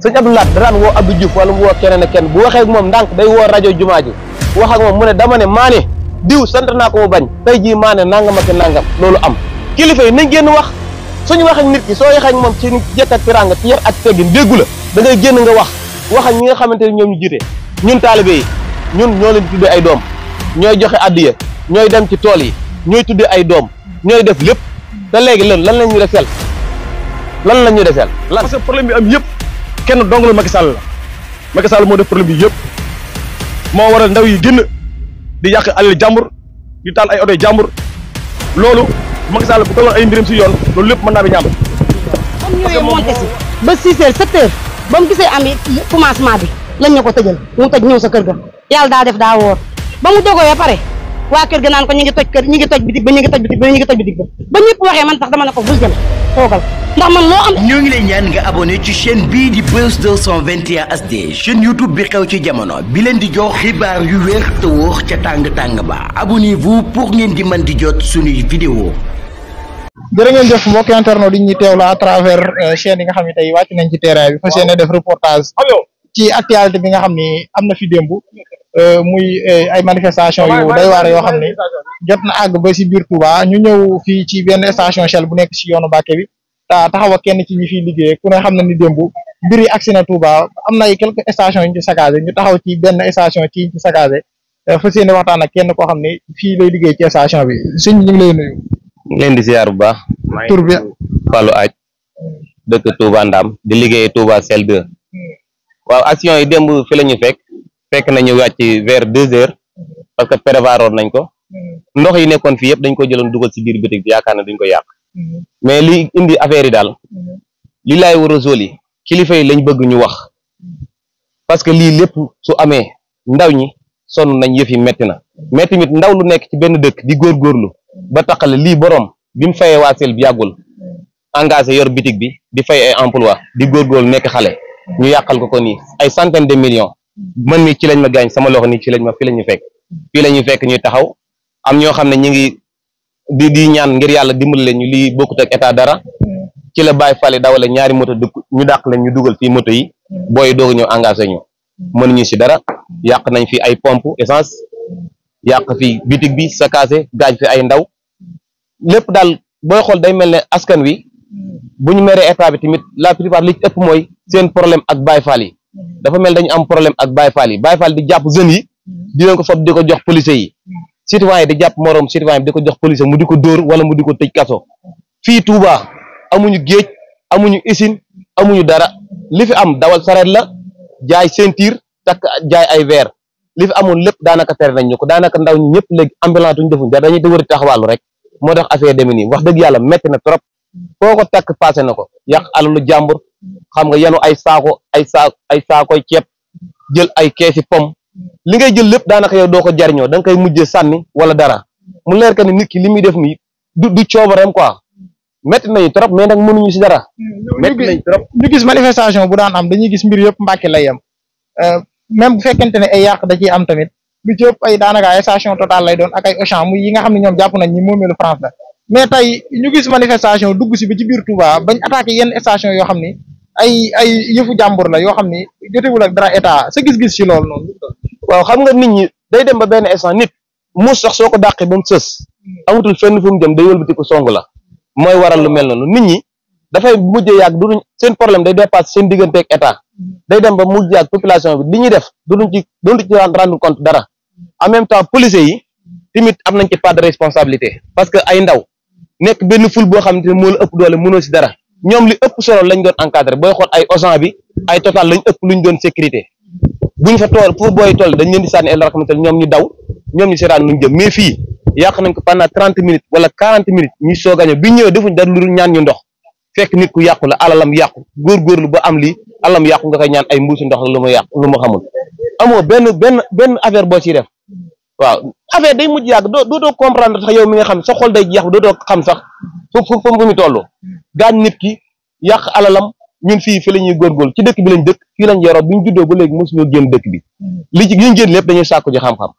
sëñ Abdou Lahad daan woo Abdou Diouf wala mu woo keneen ak kenn bu waxee ak moom ndànk day woo rajo jumaa ji wax ak moom mu ne dama ne maane diw sant naa ko mu bañ tey jii maane nangam ak nangam loolu am kilifa yi nañ génn wax suñu wax ak nit ki soo waxee ak moom ci jekk ak teraanga ci yar ak teggin déggu la da ngay génn nga wax ak ñi nga xamante ne ñoom ñu jiite ñun taalibe yi ñun ñoo leen tuddee ay doom ñooy joxe addiya ñooy dem ci tool yi ñooy tuddee ay doom ñooy def lépp te léegi lan lañ ñu deseel lan lañ ñu deseel lan parce que problème bi am yëpp kenn dong la Macky Sall la Macky Sall moo def problème bi yëpp moo waral ndaw yi génn di yàq alal jàmbur di taal ay oto jàmbur loolu Macky Sall bu ko woon ay mbiram si yoon loolu lépp mën naa bi ñaam comme ñëwee monté si ba 6 heures 7 heures ba mu gisee am commencement bi lañ ñu ko tëjal mu tëj ñëw sa kër ga yàlla daa def daa woor ba mu dogoo ba pare waa kër ga naan ko ñu ngi toj kër ñu ngi toj bitig ba ñu ngi toj bitig ba ñu ngi toj bitig ba ñëpp waxee man sax dama ne ko bul jëm toogal ndax man loo am. ñoo ngi lay ñaan nga abonné ci chaîne bii di Buzz 221 HD chaîne YouTube bi xew ci jamono bi leen di jox xibaar yu wér te wóor ca tàng-tàng ba abonnez-vous pour ngeen di mën di jot suñuy vidéo. jërë ngeen jëf mbokki internet di ñuy teewlu à travers chaîne yi nga xam ne tey wàcc nañ ci terrain bi fas yéene def reportage ci actualité bi nga xam ni am na fi démb muy ay manifestation yu doy waar yoo xam ne jot na àgg ba si biir Touba ñu ñëw fii ci benn station Shell bu nekk si yoonu Mbàkke bi taxaw ak kenn ci ñi fiy liggéey ku ne xam na ni démb mbir yi agsi na Touba am na ay quelques stations yu ñu ci saccagé ñu taxaw ci benn station ci ci saccagé fas yéene waxtaan ak kenn koo xam ne fii lay liggéey ci station bi sëñ bi ñu ngi lay nuyu. ñu leen di ziar bu baax. tur bi Fallou Aaj dëkk Touba Ndam di liggéey Touba Shell 2 waaw action yi démb fi la ñu fekk nañu wàcc vers 2 heures parce que prévoiroon nañ ko ndox yi nekkoon fii yëpp dañ ko jëloon dugal ci biir bitig bi yaakaar na duñ ko yàq mais li indi affaire yi daal li laay war a zoli kilifa yi lañ bëgg ñu wax parce que lii lépp su amee ndaw ñi sonn nañ yëf yi metti na mais tamit ndaw lu nekk ci benn dëkk di góorgóorlu ba taxale lii borom bi mu fayee waa Shell bi yàggul engagé yor bitig bi di fay ay emploi di góorgóorlu nekk xale ñu yàqal ko nii ay centaine de millions man mi ci lañ ma gaañ sama loxo nii ci lañ ma fi la ñu fekk fii la ñuy fekk ñuy taxaw am ñoo xam ne ñu ngi di ñaan ngir yàlla dimbali leen ñu lii bokkut ak état dara ci la bàyyi fale dawale ñaari moto ñu dàq leen ñu dugal fii moto yi booy doog ñëw engagé ñu mënuñu si dara yàq nañ fi ay pompe essence yàq fi bitig bi saccagé gaaj fi ay ndaw lépp daal booy xool day mel ne askan wi bu ñu meree état bi tamit la plupart li ci ëpp mooy seen problème ak Baye Fall yi dafa mel dañu am problème ak Baye Fall yi Baye Fall di jàpp jeunes yi di leen ko fob di ko jox policiers yi citoyen yi di jàpp moroom citoyen bi di ko jox policier mu di ko dóor wala mu di ko tëj kaso fii Touba amuñu géej amuñu usine amuñu dara li fi am dawal sareet la jaay ceinture takk jaay ay verre li fi amoon lépp daanaka tere nañ ñu ko daanaka ndaw ñi ñëpp léegi ambulance duñ defuñ dara dañuy te wëri taxawàllu rek moo tax affaire demee nii wax dëgg yàlla métti na trop foo ko takk passé na ko yàq alalu jàmbur xam nga yenu ay saakoy ceeb jël ay keesi pom li ngay jël lépp daanaka yow doo ko jariñoo da nga koy mujjee sànni wala dara mu leer ka ni nit ki li muy def nii du coobareem quoi métti nañu trop mais nag mënuñu si dara métti nañu trop ñu gis manifestation bu daan am dañuy gis mbir yëpp Mbàkke lay yem même bu fekkente ne ay yàq da ciy am tamit lu ci ëpp ay daanaka ay station Total lay doon ak ay Auchan muy yi nga xam ne ñoom jàpp nañ ñi moomeelu France la mais tey ñu gis manifestation dugg si ba ci biir Touba bañ attaqué yenn station yoo xam ni ay yëfu jàmbur la yoo xam ni jotewul ak dara état sa gis-gis ci loolu noonu. waaw xam nga nit ñi day dem ba benn instant nit muus sax soo ko dàqee ba mu sës amatul fenn fu mu jëm day wëlbati ko song la mooy waral lu mel noonu nit ñi dafay mujjee yàgg duduñ seen problème day dépasse seen diggante ak état day dem ba mujj yàgg population bi li ñuy def duduñ ci rendre compte dara en même temps policiers yi tamit am nañ ci part de responsabilité parce que ay ndaw nekk benn ful boo xamante ne moo la ëpp doole mënoo si dara ñoom li ëpp solo lañ doon encadré booy xool ay Auchan bi ay Total lañ ëpp luñ doon sécurité buñ fa tool fu booy toll dañ leen di sànni el raxamatal ñoom ñu daw ñoom ñu seetaan nuñ jëm mais fii yàq nañ ko pendant 30 minutes wala 40 minutes ñu soog a ñëw bi ñëwee defuñ dara lu dul ñaan ñu ndox fekk nit ku yàqu la alalam yàqu góorgóorlu ba am lii alalam yàqu nga koy ñaan ay mbuusi ndox la lu mu yàqu lu mu xamul amoo benn affaire boo ciy def waaw affaire day mujj yàgg doo comprendre sax yow mi nga xam sa xol day jeex doo xam sax fu mu toll gaañ nit ki yàq alalam ñun fii fi la ñuy góorgóorlu ci dëkk bi lañ dëkk fii lañ yoroo bi ñu juddoo ba léegi mosuñoo génn dëkk bi li ñu génn lépp dañuy sàkku ji xam-xam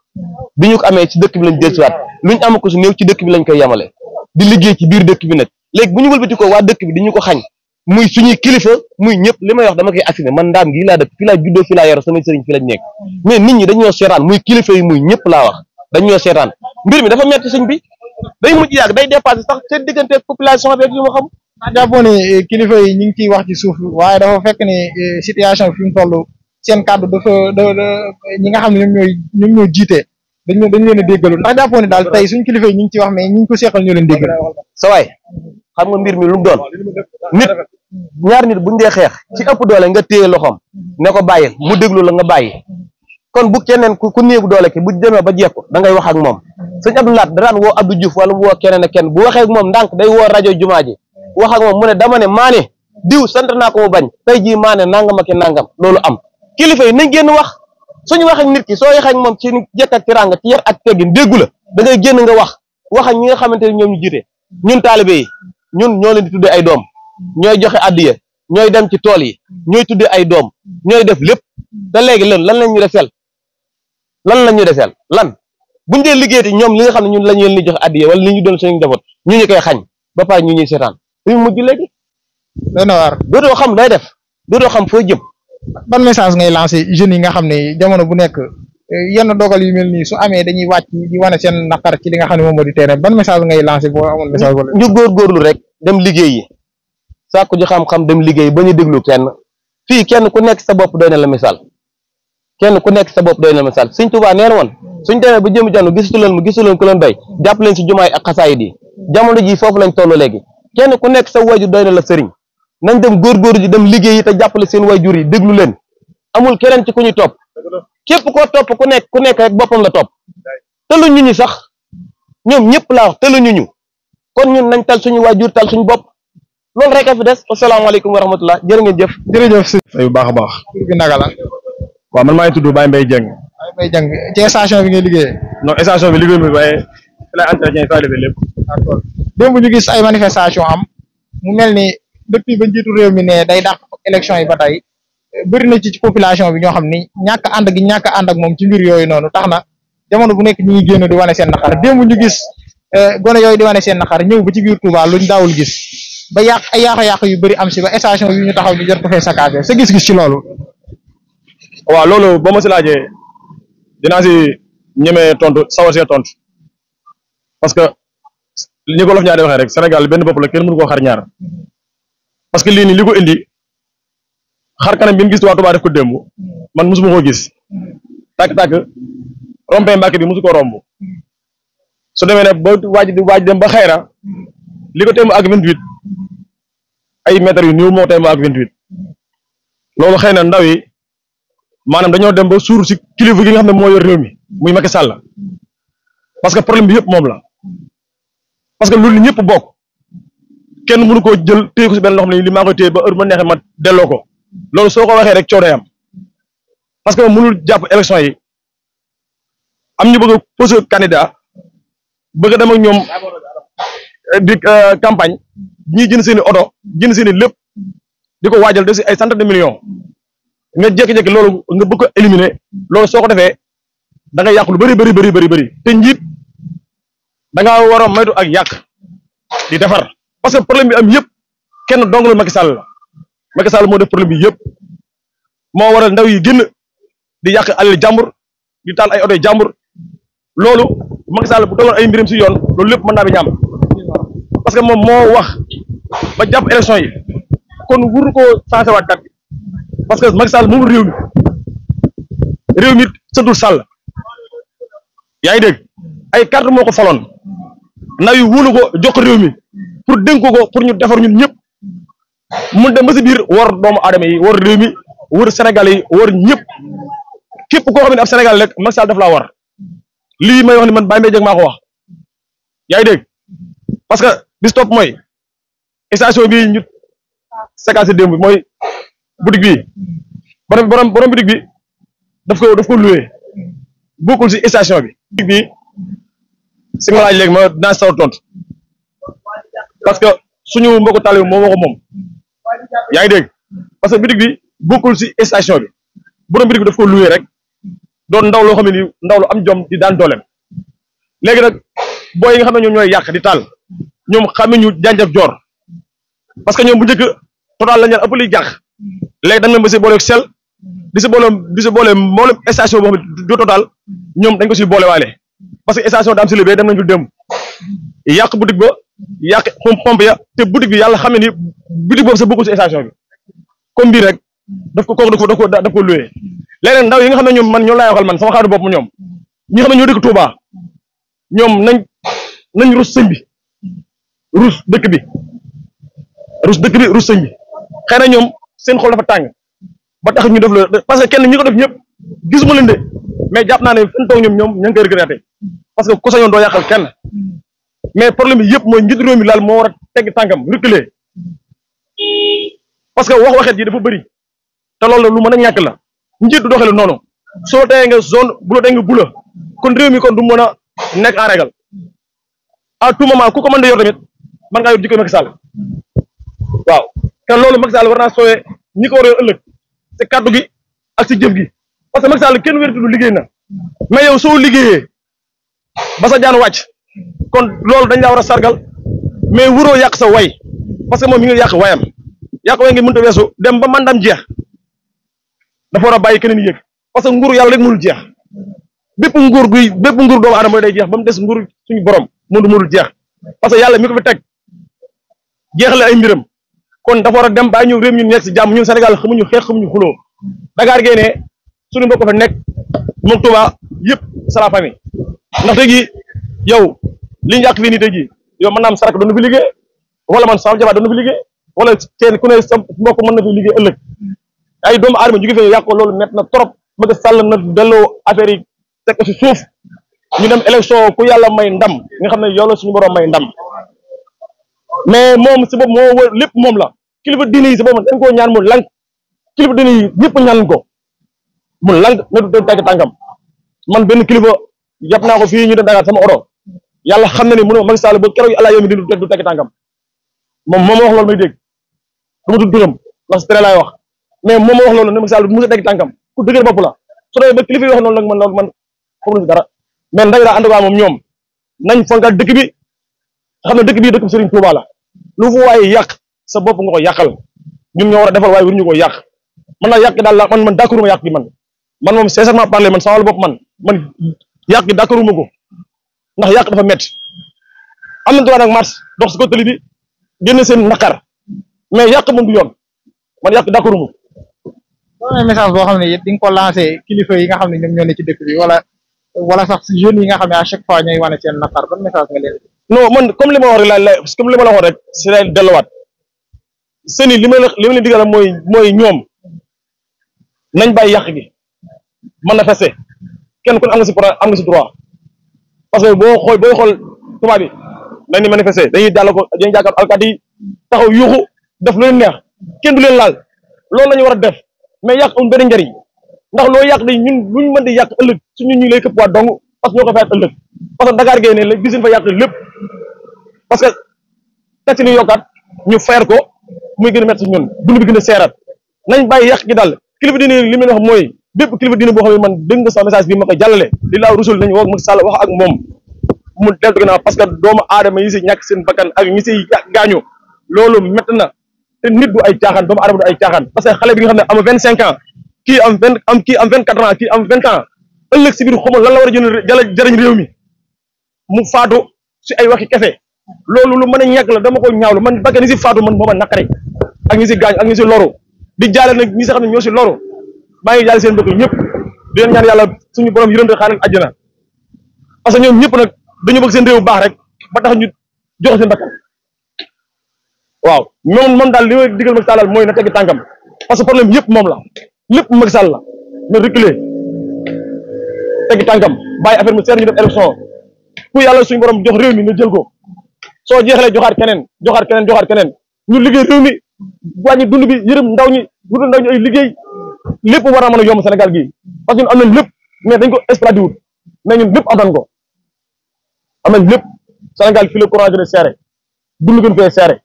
bi ñu ko amee ci dëkk bi lañ dellusiwaat luñ am ko su néew ci dëkk bi lañ koy yemale di liggéey ci biir dëkk bi nag léegi bu ñu wëlbati ko waa dëkk bi di ñu ko xañ muy suñuy kilifa muy ñëpp li may wax dama koy assumer man ndaam gii laa dëkk fii laa juddoo fii laa yor samay sëriñ fii lañ nekk mais nit ñi dañoo seetaan muy kilifa yi muy ñëpp laa wax dañoo seetaan mbir mi dafa metti sëñ bi day mujj yàgg day dépassé sax seen diggante population bi ak yu ma xam. jàppoo ne kilifa yi ñu ngi ciy wax ci suuf waaye dafa fekk ni situation fi mu toll seen kàddu dafa ñi nga xam ne ñoom ñoo jiite dañ leen a déggalu ndax jàppoo ne daal tey suñ kilifa yi ñu ngi ciy wax mais ñi ngi ko seqal ñoo leen déggal. sa waay xam nga mbir mi lu mu doon nit ñaar nit buñ dee xeex ci ëpp doole nga téye loxoom ne ko bàyyil mu déglu la nga bàyyi kon bu keneen ku néegu doole ki bu demee ba jeex ko da ngay wax ak moom sëñ Abdou Lahat da daan woo Abdou Diouf wala mu woo keneen ak kenn bu waxee ak moom ndànk day woo rajo jumaa ji wax ak moom mu ne dama ne maane diw sant naa ko mu bañ tey jii maane nangam ak nangam loolu am kilifa yi nañ génn wax suñu wax ak nit ki soo wax ak moom ci jekk ak teraanga ci yar ak teggin déggu la da ngay génn nga wax ak ñi nga xamante ne ñoom ñu jiite ñun taalibe yi ñun ñoo leen di tuddee ay doom ñooy joxe addiya ñooy dem ci tool yi ñooy tuddee ay doom ñooy def lépp te léegi lan lañ ñu deseel lan lañ ñu deseel lan buñ dee liggéeyati ñoom li nga xam ne ñun lañu leen di joxe addiya wala li ñu doon suñu njaboot ñu koy xañ ba pare ñu ñuy seetaan duñu mujj léegi doy na waar dootoo xam looy def dootoo xam foo jëm. ban message ngay lancé jeunes yi nga xam ne jamono bu nekk yenn dogal yu mel nii su amee dañuy wàcc di wane seen naqar ci li nga xam ne moom moo di terrain ban message ngay lancé boo amoon message wala. ñu góorgóorlu rek dem liggéeyi sàkku ji xam-xam dem liggéey ba ñu déglu kenn fii kenn ku nekk sa bopp doy na la misaal kenn ku nekk sa bopp doy na la misaal Sëñ Tuubaa nee na woon suñ demee ba jëm jànn gisu leen ku leen doy jàpp leen si jumaay ak xasaayid yi jamono ji foofu lañ toll léegi kenn ku nekk sa wayjur doy na la sëriñ nañ dem góorgóorlu ji dem liggéeyi te jàppale seen wayjur yi déglu leen amul keneen ci ku ñu topp képp koo topp ku nekk rek boppam la topp tëlu ñu sax ñoom ñëpp laa wax tëlu ñu kon ñun nañ tal suñu wayjur tal suñu bopp loolu rek a fi des asalaamaaleykum wa rahmatullah jërë ngeen jëf. jërëjëf si. bu baax a baax. tur bi naka la. waaw man maa ngi tudd Baye Mbaye Dieng. Baye Mbaye Dieng ci station bi ngay liggéeyee. non station bi liggéey bi waaye fi lay entretien fa defee lépp. d'accord démb ñu gis ay manifestation am mu mel ni depuis ba njiitu réew mi ne day dàq élection yi ba tey bëri na ci population bi ñoo xam ni ñàkk ànd ak moom ci mbir yooyu noonu tax na jamono bu nekk ñi ngi génn di wane seen naqar démb ñu gis gone yooyu di wane seen naqar ñëw ba ci biir Touba luñ daawul gis ba ay yàq yu bëri am si ba station yu ñu taxaw ñu jot ko fee saccagé sa gis-gis ci loolu. waaw loolu ba ma si laajee dinaa si ñemee tontu sawar see tontu parce que li ko Wolof Njaay di waxee rek Sénégal benn bopp la kenn mënu koo xar ñaar parce que lii nii li ko indi xar kanam bi ñu gis waa Touba def ko démb man mosuma koo gis tàkk-tàkk rompé Mbàkke bi mosu ko romb su demee ne ba waaj dem ba xayra li ko teemu ak 28 ay mètres yu néew moo teemu ak 28 loolu xëy na ndaw yi maanaam dañoo dem ba suur si kilifa gi nga xam ne moo yor réew mi muy Macky Sall parce que problème bi yëpp moom la parce que loolu ñëpp bokk kenn mënu koo jël téye ko si benn loo xam ne li maa koy téye ba heure ma neexee ma delloo ko loolu soo ko waxee rek coono am parce que moom mënul jàpp élection yi am ñu bëgg a posé candidat bëgg a dem ak ñoom di campagne ñii jënd seen i oto jënd seen i lépp di ko waajal def si ay centaine de millions nga jékki-jékki loolu nga bëgg ko éliminer loolu soo ko defee da nga yàq lu bëri te njiit da ngaa war a moytu ak yàq di defar parce que problème bi am yëpp kenn dong la Macky Sall la Macky Sall moo def problème bi yëpp moo waral ndaw yi génn di yàq alal jàmbur di taal ay oto jàmbur loolu Macky Sall bu dogoon ay mbiram si yoon loolu lépp mën naa bi ñaam parce que moom moo wax ba jàpp élection yi kon wuru ko sensé waat kat parce que Macky Sall moom réew mi sëddul Sall yaa ngi dégg ay carte moo ko faloon ndaw yi wóolu ko jox ko réew mi pour dénk ko pour ñu defar ñun ñëpp mun dem ba si biir war doomu aadama yi war réew mi war Sénégal yi war ñëpp képp koo xam ne ab Sénégal rek Macky Sall daf laa war lii may wax ni man Baye Mbaye Dieng maa ko wax yaa ngi dégg parce que bis topp mooy station bi ñu séquence démb bi mooy boutique bi borom boutique bi daf ko loué bokkul si station bi boutique bi si nga laaj léegi ma dinaa si sawar tontu parce que suñu mbokku taalibe moo ko moom yaa ngi dégg parce que boutique bi bokkul si station bi borom boutique bi daf ko loué rek doon ndaw loo xam ne ni ndaw lu am jom di daan dooleem léegi nag booy yi nga xam ne ñoom ñooy yàq di taal ñoom xame ñu janjab joor parce que ñoom bu njëkk total la ñu ëpp liy jàq léegi dañ leen ba si boole sel di si boole mboolem station boo xam ne du total ñoom dañ ko si boole waale parce que station daam si libé dem nañ fi démb yàq boutique ba yàq pompe ya te boutique bi yàlla xam ne ni boutique boobu sa bokkul si station bi comme bii rek daf ko loué léegi ndaw yi nga xam ne ñoom man ñoo laay waxal man sama xaatu bopp ñoom ñi xam ne ñoo dëkk Touba ñoom nañ rus sëñ bi rus dëkk bi rus sëñ bi xëy na ñoom seen xol dafa tàng ba tax ñu def la parce que kenn ñi ko def ñëpp gisuma leen de mais jàpp naa ne fen toog ñoom ña ngi koy regretté parce que ku sañoon doo yàqal kenn mais problème bi yëpp mooy njiitu réew mi laal moo war a tegg tànkam reculer parce que waxet yi dafa bëri te loolu lu mën a ñàkk la njiit du doxale noonu soo teyee nga zone bu la tey nga bula kon réew mi kon du mën a nekk en régal à tout moment ku ko mën di yor tamit mën ngaa yor jikko Macky Sall waaw te loolu Macky Sall war naa sooyee ñi ko war a yor ëllëg ci kàddu gi ak ci jëf gi parce que Macky Sall kenn wératu liggéey na mais yow soo liggéeyee ba sa jaan wàcc kon loolu dañ laa war a sargal mais wuroo yàq sa way parce que moom mi ngi yàq wayam yàq way ngi mënta weesu dem ba mandam jeex dafa war a bàyyi keneen yëg parce que nguur yàlla rek mënul jeex bépp nguur doomu aadama day jeex ba mu des nguur suñu borom mënul jeex parce que yàlla mi ko fi teg jeexale ay mbiram kon dafa war a dem bàyyi ñu réew ñu nekk si jàmm ñun Sénégal xamuñu xeex xamuñu xuloo Dakar gee ne suñu mbokk fa nekk moom Touba yëpp c'est la famille ndax tey jii yow li ñu yàq fii nii tey jii yow mën naa am sarak doon na fi liggéey wala man sama jabar doon na fi liggéey wala kenn ku ne sa mbokk mën na fi liggéey ëllëg ay doomu aadama jóge fee yàq ko loolu net na trop bëgg Sall na delloo affaire yi teg ko si suuf ñu dem élection ku yàlla may ndam nga xam ne yow la suñu borom may ndam mais moom si bopp moo wër lépp moom la kilifa diine yi si bopp dañ koo ñaan mu lank kilifa diine yi ñëpp ñaan ko mu lank na du teg tànkam man benn kilifa yàpp naa ko fii ñu dem Dakar sama oto yàlla xam na ni mu ne Macky Sall ba keroog àlla yow mi di du teg tànkam moom wax loolu may dégg du ma tudd turam ndax si tere laay wax mais moom wax loolu ne Macky Sall mu sa teg tànkam ku dëgër bopp la su dee ba kilifa yi wax noonu nag man loolu man xamu si dara mais ndax daa ànd ak moom ñoom nañ fonkal dëkk bi xam ne dëkk bii dëkk Serigne Touba la lu fu waaye yàq sa bopp nga ko yàqal ñun ñoo war a defal waaye waruñu ko yàq man nag yàq daal la man d'accord ma yàq gi man moom sincèrement parler man sama wàllu bopp man yàq gi d'accord ma ko ndax yàq dafa métti am na droit nag marche dox si ko tëli bi génn seen naqar mais yàq moom du yoon man yàq d'accord ma loolu message boo xam ne it di nga ko lancé kilifa yi nga xam ne ñoom ñoo ne ci dëkk bi wala sax si jeunes yi nga xam ne à chaque fois ñooy wane seen naqar ban message nga leen non man comme li ma wax rek comme li ma la waxoon rek si lay delluwaat seen i li ma leen digal mooy ñoom nañ bàyyi yàq gi manifester kenn ku ne am nga si droit parce que booy xool tubaab bi dañuy manifester dañuy jàkkaarloo alkaati yi taxaw yuuxu def lu leen neex kenn du leen laal loolu la ñu war a def mais yàq amul benn njëriñ ndax loo yàq day ñun luñ mën di yàq ëllëg suñu ñu lay këpp waat dong parce que ñoo ko fayat ëllëg parce que Dakar gay ne la gis fa yàq lépp parce que tax ni yokkaat ñu fayar ko muy gën a métti ñun dund bi gën a seeraat nañ bàyyi yàq gi daal kilifa diine li muy wax mooy bépp kilifa diine boo xam ne man dégg nga sa message bi ma koy jàllale li laa rusul nañu woo Macky Sall wax ak moom mu deltu ginnaaw parce que doomu aadama yi si ñàkk seen bakkan ak ñi si gaañu loolu métti na te nit du ay caaxaan doomu aadama du ay caaxaan parce que xale bi nga xam ne am 25 ans kii am 24 ans kii am 20 ans ëllëg si biir xamal lan la war a jëriñ réew mi mu faatu si ay waxi kese loolu lu mën a ñàkk la dama ko ñaawlu man bakkan ñi si faatu man mooma naqari ak ñi si gaañ ak ñi si loru di jaale nag ñi si xam ne ñoo si loru maa ngi jaale seen bëgg ñëpp di leen ñaan yàlla suñu borom yërëm te xaaral àjjana parce que ñoom ñëpp nag dañu bëgg seen réew baax rek ba tax ñu joxe seen bakkan waaw moom daal li may digal Macky Sall mooy na teggi tànkam parce que problème yëpp moom la lépp Macky Sall la na reculer teggi tànkam bàyyi affaire mu seer ñu def élection ku yàlla suñu borom jox réew mi na jël ko soo jeexalee joxaat keneen ñu liggéey réew mi wàññi dund bi yërëm ndaw ñi wutal ndaw ñi ay liggéey lépp war a mën a yomb Sénégal gii parce que ñun am nañ lépp mais dañ ko exploité wut mais ñun lépp am nañ ko am nañ lépp Sénégal fii la courant gën a seere dund gën fee seere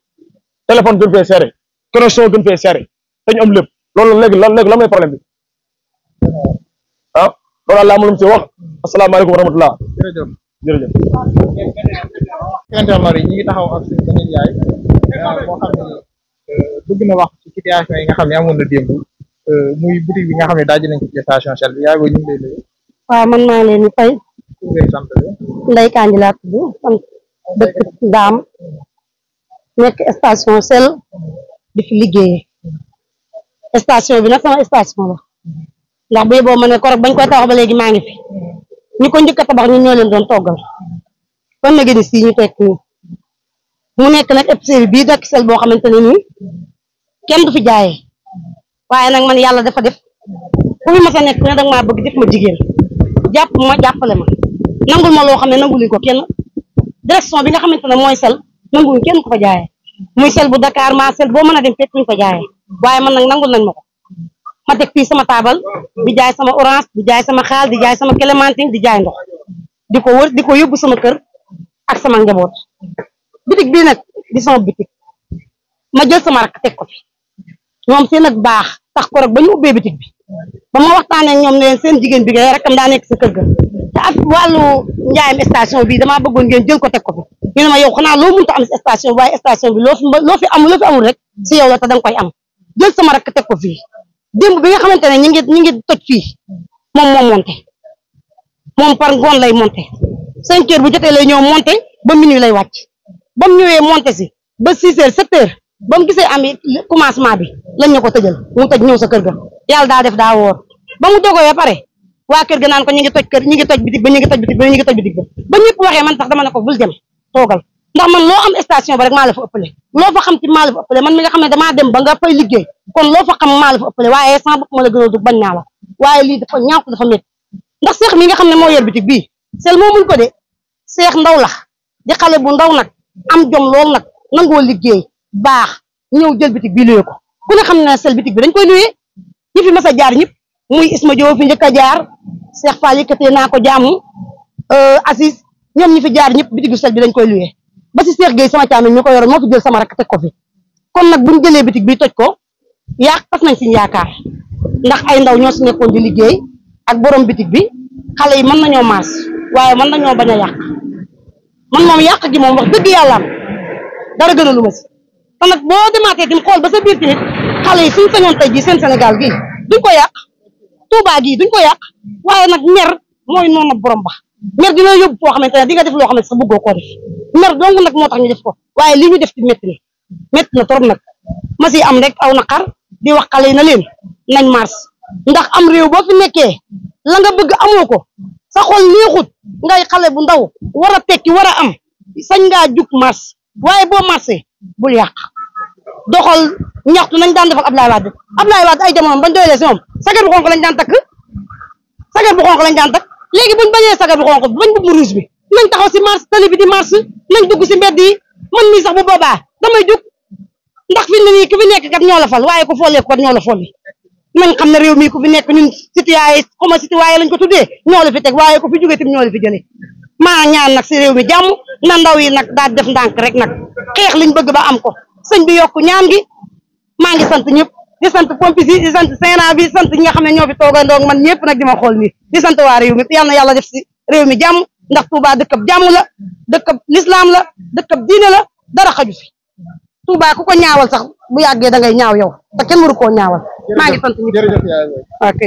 téléphone gën fee seere connexion gën fee seere te ñu am lépp loolu léegi la may problème bi ah loolu laa mënum si wax asalaamaaleykum wa rahmatulah jërëjëf internet yi ñi ngi taxaw ak suñu beneen yaay moo xam ne bëgg na wax ci situation yi nga xam ne amoon na démb muy boutique bi nga xam ne daaj nañ ko ci station Shell bi yaa ngi ñu ngi lay nuyu. waaw man maa ngi leen di fay. sant Ndeye Kandji laa tudd sant dëkk Ndaam nekk station Shell di fi liggéeyee station bi nag sama station la ndax bu yeboo ma ne korog bañ koy tabax ba léegi maa ngi fi ñu ko njëkk a tabax ñun ñoo leen doon toggal kon nag ni si ñu tekk nii mu nekk nag épicerie bii nekk Shell boo xamante ne nii kenn du fi jaayee waaye nag man yàlla dafa def ku fi ma sa nekk ne danga maa bëgg def ma jigéen jàpp ma jàppale ma nangul ma loo xam ne nanguluñ ko kenn direction bi nga xamante ne mooy Shell nanguluñ kenn ko fa jaayee muy Shell bu Dakar maa Shell boo mën a dem fekk ñu fa jaayee waaye man nag nangul nañ ma ko ma teg fii sama taabal di jaay sama orange di jaay sama xaal di jaay sama clémentine di jaay ndox di ko wër di ko yóbbu sama kër ak sama njaboot bitig bii nag di sama bitig ma jël sama rakk teg ko fi ñoom seen ak baax tax ko rek ba ñu ubbee bitig bi ba ma waxtaanee ñoom ne leen seen jigéen bi nga rakkam daa nekk sa kër ga te ak wàllu njaayam station bi damaa bëggoon ngeen jël ko teg ko fi ñu ne ma yow xanaa loo mënta am si station bi waaye station bi loo fi amul rek si yow la te danga koy am jël sama rakk teg ko fii démb bi nga xamante ne ñi ngi toj fii moom moo monté moom par ngoon lay monté 5 heures bu jotee lay ñëw monté ba minuit lay wàcc ba mu ñëwee monté si ba 6 heures 7 heures ba mu gisee am commencement bi lañ ñu ko tëjal mu tëj ñëw sa kër ga yàlla daa def daa woor ba mu dogoo ba pare waa kër ga naan ko ñu ngi toj kër ñu ngi toj bitig ba ñu ngi toj bitig ba ñu ngi toj bitig ba ñëpp waxee man sax dama ne ko bul dem toogal ndax man loo am station ba rek maa la fa ëppale loo fa xam ci maa la fa ëppale man mi nga xam ne damaa dem ba nga fay liggéey kon loo fa xam maa la fa ëppale waaye sans bopp ma la gën a dug bañ naa la waaye lii dafa ñaaw dafa métti ndax seex mi nga xam ne moo yor bitig bii Shell moo muñ ko de seex ndaw la di xale bu ndaw nag am jom lool nag nangoo liggéey baax ñëw jël bitig bii luye ko ku ne xam ne Shell bitig bi dañ koy luye ñi fi mas a jaar ñëpp muy Isma Diop fi njëkk a jaar Cheikh Fall yëkkatee naa ko jaamu Assis ñoom ñi fi jaar ñëpp bitigu Shell bi dañ koy luye ba si Cheikh Gueye sama caamin ñu ko yoroon moo fi jël sama rakk teg ko fi kon nag buñ jëlee bitig bi toj ko tas nañ suñu yaakaar ndax ay ndaw ñoo si nekkoon di liggéey ak borom bitig bi xale yi mën nañoo maas waaye mën nañoo bañ a yàq man moom yàq gi moom wax dëgg yàlla am dara gënalu ma si te nag boo demaatee dim xool ba sa biir tamit xale yi suñ sañoon tey jii seen Sénégal gii duñ ko yàq Touba gii duñ ko yàq waaye nag mer mooy noonu borom ba mer dina yóbbu foo xamante ne di nga def loo xamante sax bëggoo koo def mer dong nag moo tax ñu def ko waaye li ñu def ci métti na trop nag ma si am rek aw naqar di wax xale yi na leen nañ mars ndax am réew boo fi nekkee la nga bëgg amoo ko sa xol neexut ngay xale bu ndaw war a tekki war a am sañ ngaa jug mars waaye boo marsé bul yàq doxal ñaxtu nañ daan defal Ablaye Wade ay jamono bañ doylee si moom sagar bu xonk lañ daan takk léegi buñ bañee sagar bu xonk bañ bu mu rouge bi nañ taxaw si mars tali bi di mars nañ dugg si mbedd yi man mii sax bu boobaa damay jug ndax fi ne nii ku fi nekk kat ñoo la fal waaye ku follee kat ñoo la folli nañ xam ne réew mi ku fi nekk ñun citoyen xoma citoyen lañ ko tuddee ñoo la fi teg waaye ku fi jógee tam ñoo la fi jëlee maa ñaan nag si réew mi jàmm na ndaw yi nag daal def ndànk rek nag xeex liñ bëgg ba am ko sëñ bi yokk ñaan gi maa ngi sant ñëpp di sant pompis yi di sant Sénat bi sant ñi nga xam ne ñoo fi toogandoog man ñëpp nag di ma xool nii di sant waa réew mi yal na yàlla def si réew mi jàmm ndax Touba dëkkab jàmm la dëkkab lislaam la dëkkab diine la dara xaju fi Touba ku ko ñaawal sax bu yàggee da ngay ñaaw yow te kenn waru koo ñaawal maa ngi sant ñëpp. jërëjëf yaay ok